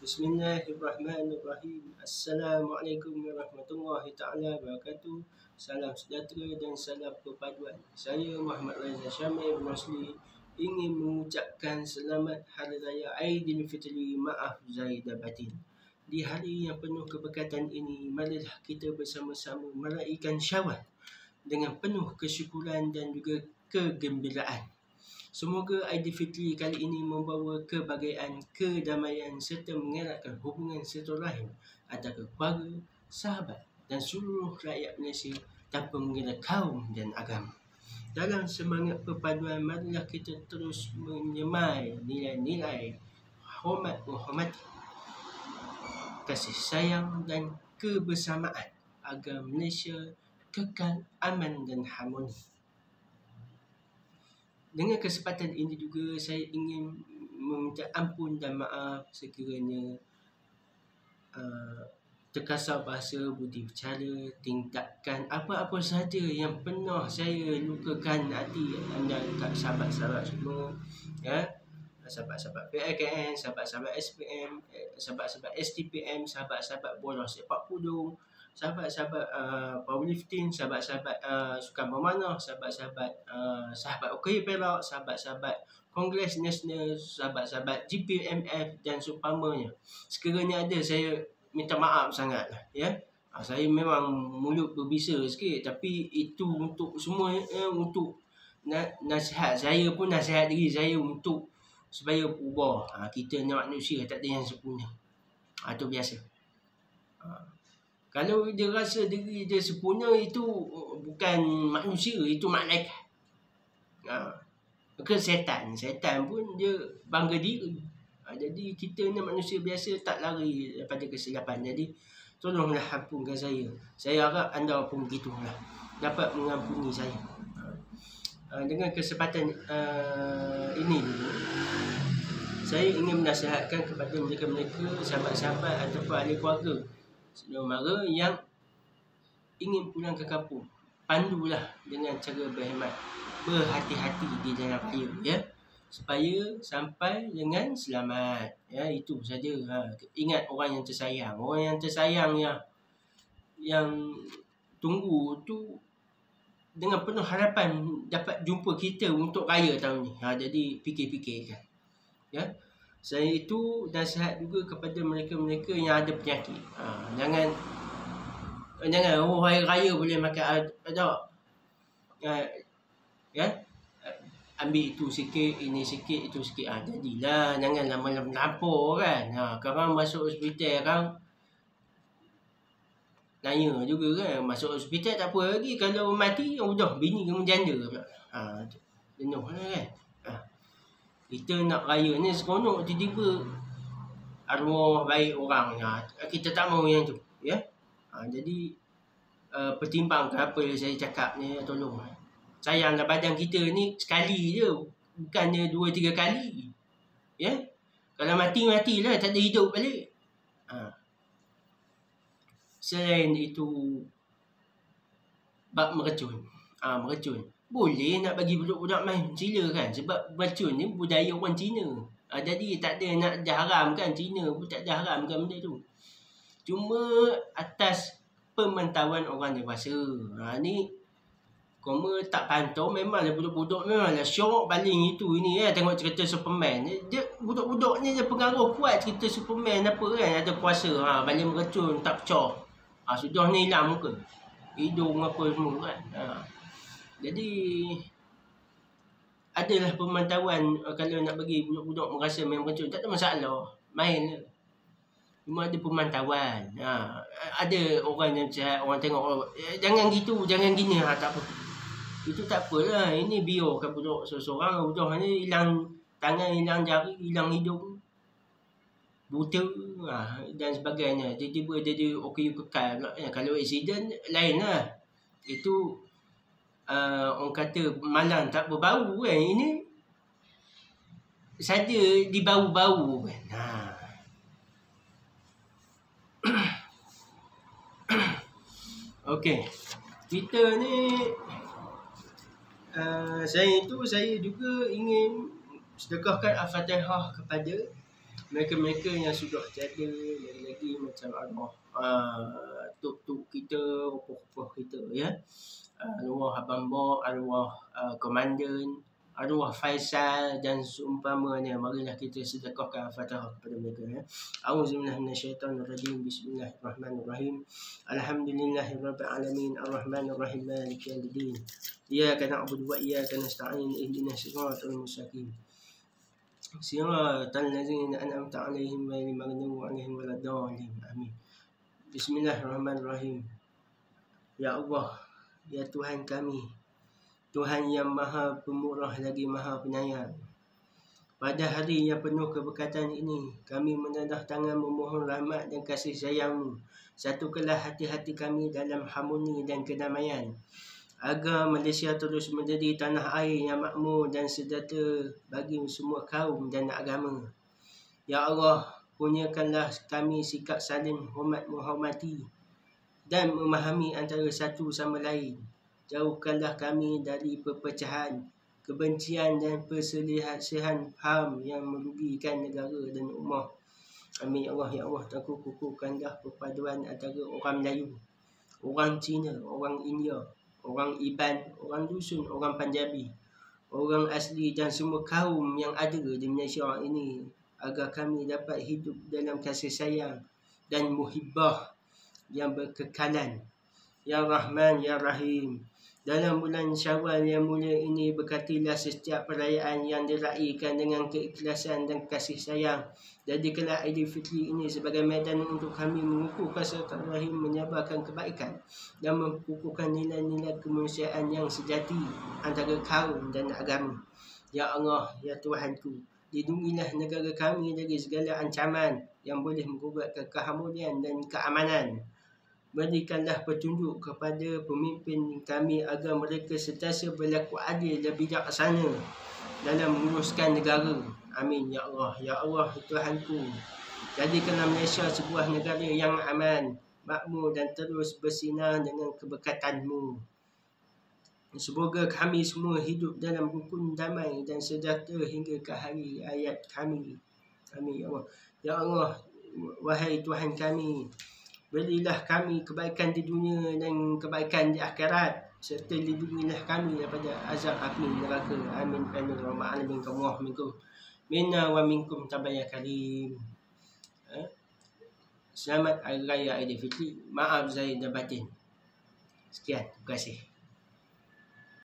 Bismillahirrahmanirrahim. Assalamualaikum warahmatullahi taala wabarakatuh. Salam sejahtera dan salam perpaduan. Saya Muhammad Reza Syamil bin Rosli ingin mengucapkan selamat Hari Raya Aidilfitri maaf zahir dan batin. Di hari yang penuh keberkatan ini, marilah kita bersama-sama meraihkan Syawal dengan penuh kesyukuran dan juga kegembiraan. Semoga Aidilfitri kali ini membawa kebahagiaan, kedamaian serta mengeratkan hubungan silaturahim antara keluarga, sahabat dan seluruh rakyat Malaysia tanpa mengira kaum dan agama. Dalam semangat perpaduan, marilah kita terus menyemai nilai-nilai hormat menghormati, kasih sayang dan kebersamaan agar Malaysia kekal aman dan harmoni. Dengan kesempatan ini juga saya ingin meminta ampun dan maaf sekiranya terkasar bahasa, budi bicara, tingkatkan apa-apa sahaja yang pernah saya lukakan hati anda, sahabat-sahabat semua, ya, sahabat-sahabat PLKN, sahabat-sahabat SPM, sahabat-sahabat STPM, sahabat-sahabat bola sepak pudung, sahabat-sahabat powerlifting, sahabat-sahabat sukan memanah, sahabat-sahabat sahabat Okey Perak, sahabat-sahabat Kongres Nasional, sahabat-sahabat GPMF dan seumpamanya. Sekiranya ada, saya minta maaf sangatlah, ya. Saya memang mulut berbisa sikit, tapi itu untuk semua, untuk nasihat saya pun, nasihat diri saya untuk supaya ubah. Kita ni manusia, tak ada yang sempurna. Itu biasa. Kalau dia rasa diri dia sempurna, itu bukan manusia, itu malaikat. Ke setan pun dia bangga diri. Jadi kita ni manusia biasa, tak lari daripada kesilapan. Jadi tolonglah ampunkan saya. Saya harap anda pun begitulah, dapat mengampuni saya. Dengan kesempatan ini dulu, saya ingin menasihatkan kepada mereka-mereka, sahabat-sahabat ataupun ahli keluarga saudara mara yang ingin pulang ke kampung. Pandulah dengan cara berhemat, berhati-hati di dalam raya, ya, supaya sampai dengan selamat. Ya, itu saja. Ingat orang yang tersayang. Orang yang tersayang yang tunggu tu dengan penuh harapan dapat jumpa kita untuk raya tahun ni. Jadi fikir-fikirkan. Ya. Saya itu nasihat juga kepada mereka-mereka yang ada penyakit. Jangan hari raya boleh makan ada. Ya. Ambil itu sikit, ini sikit, itu sikit. Jadilah, jangan lama-lama melampau kan. Korang masuk hospital kan, nanya juga kan. Masuk hospital tak apa lagi, kalau mati udah bini kamu janda pula. Jenuh kan. Kita nak raya ni seronok, tiba-tiba arwah baik orang. Kita tak mahu yang tu, ya. Jadi pertimbangkan apa yang saya cakap ni, tolong. Sayanglah badan kita ni sekali je, bukannya 2-3 kali. Ya. Kalau matilah, tak ada hidup balik. Selain itu, bab meracun. Meracun. Boleh nak bagi budak-budak main, silakan. Sebab meracun ni budaya orang Cina. Jadi tak ada nak diharamkan. Cina pun tak ada haramkan benda tu. Cuma atas pemantauan orang dewasa. Ni koma tak pantau, memanglah budak-budak memanglah syok baling itu ini ya. Tengok cerita Superman. Dia budak-budak ni dia pengaruh kuat cerita Superman apa kan. Ada kuasa. Baling meracun tak pecah. Sudah ni hilang muka. Hidung apa semua kan. Jadi adalah pemantauan. Kalau nak bagi budak-budak merasa main meracun, tak ada masalah, main. Cuma ada pemantauan. Ada orang yang jahat, orang tengok jangan gitu, jangan gini, tak apa. Itu tak apalah. Ini biarkan budak seorang udah ni hilang tangan, hilang jari, hilang hidung, buta dan sebagainya. Tiba-tiba dia okey kekal pula. Kalau accident lain lah. Itu orang kata malang tak berbau kan. Ini saja di bau-bau kan. Okey. Kita ni saya juga ingin sedekahkan Al-Fatihah kepada mereka-mereka yang sudah tiada, lagi-lagi macam arwah tok-tok kita, opoh-opoh kita, ya. Arwah Abang Bob, arwah komandan, arwah Faisal dan seumpamanya. Marilah kita sedekahkan Al-Fatihah kepada mereka, ya. A'udzubillahi minasyaitonirrajim. Bismillahirrahmanirrahim. Alhamdulillahirabbil alamin, arrahmanirrahim, maliki yaumiddin. Iyyaka na'budu wa iyyaka nasta'in. Ihdinas siratal mustaqim. Siratal ladzina an'amta 'alaihim ghairil maghdubi 'alaihim waladdallin. Amin. Bismillahirrahmanirrahim. Ya Allah, ya Tuhan kami, Tuhan yang Maha Pemurah lagi Maha Penyayang. Pada hari yang penuh keberkatan ini, kami menadah tangan memohon rahmat dan kasih sayang-Mu. Satukanlah hati-hati kami dalam harmoni dan kedamaian, agar Malaysia terus menjadi tanah air yang makmur dan sejahtera bagi semua kaum dan agama. Ya Allah, kurniakanlah kami sikap saling menghormati dan memahami antara satu sama lain. Jauhkanlah kami dari perpecahan, kebencian dan perselisihan faham yang merugikan negara dan ummah. Amin. Ya Allah, ya Allah, kukuhkanlah perpaduan antara orang Melayu, orang Cina, orang India, orang Iban, orang Dusun, orang Punjabi, orang asli dan semua kaum yang ada di Malaysia ini, agar kami dapat hidup dalam kasih sayang dan muhibbah yang berkekalan. Ya Rahman, Ya Rahim. Dalam bulan Syawal yang mulia ini, berkatilah setiap perayaan yang diraihkan dengan keikhlasan dan kasih sayang. Jadikanlah Aidilfitri ini sebagai medan untuk kami mengukuhkan silaturahim, menyebarkan kebaikan dan mengukuhkan nilai-nilai kemanusiaan yang sejati antara kaum dan agama. Ya Allah, ya Tuhanku, lindungilah negara kami dari segala ancaman yang boleh menggugatkan keharmonian dan keamanan. Berikanlah petunjuk kepada pemimpin kami agar mereka sentiasa berlaku adil dan bijaksana dalam menguruskan negara. Amin. Ya Allah, ya Allah, Tuhanku, jadikanlah Malaysia sebuah negara yang aman, makmur dan terus bersinar dengan keberkatan-Mu. Semoga kami semua hidup dalam rukun damai dan sejahtera hingga ke hari hayat kami. Amin. Ya Allah, ya Allah, wahai Tuhan kami, berilah kami kebaikan di dunia dan kebaikan di akhirat, serta lindungilah kami daripada azab api neraka. Amin. Amin. Wa alamin Allah minkum minna wa minkum tabaya karim. Selamat Hari Raya Aidilfitri. Maaf zahir dan batin. Sekian. Terima kasih.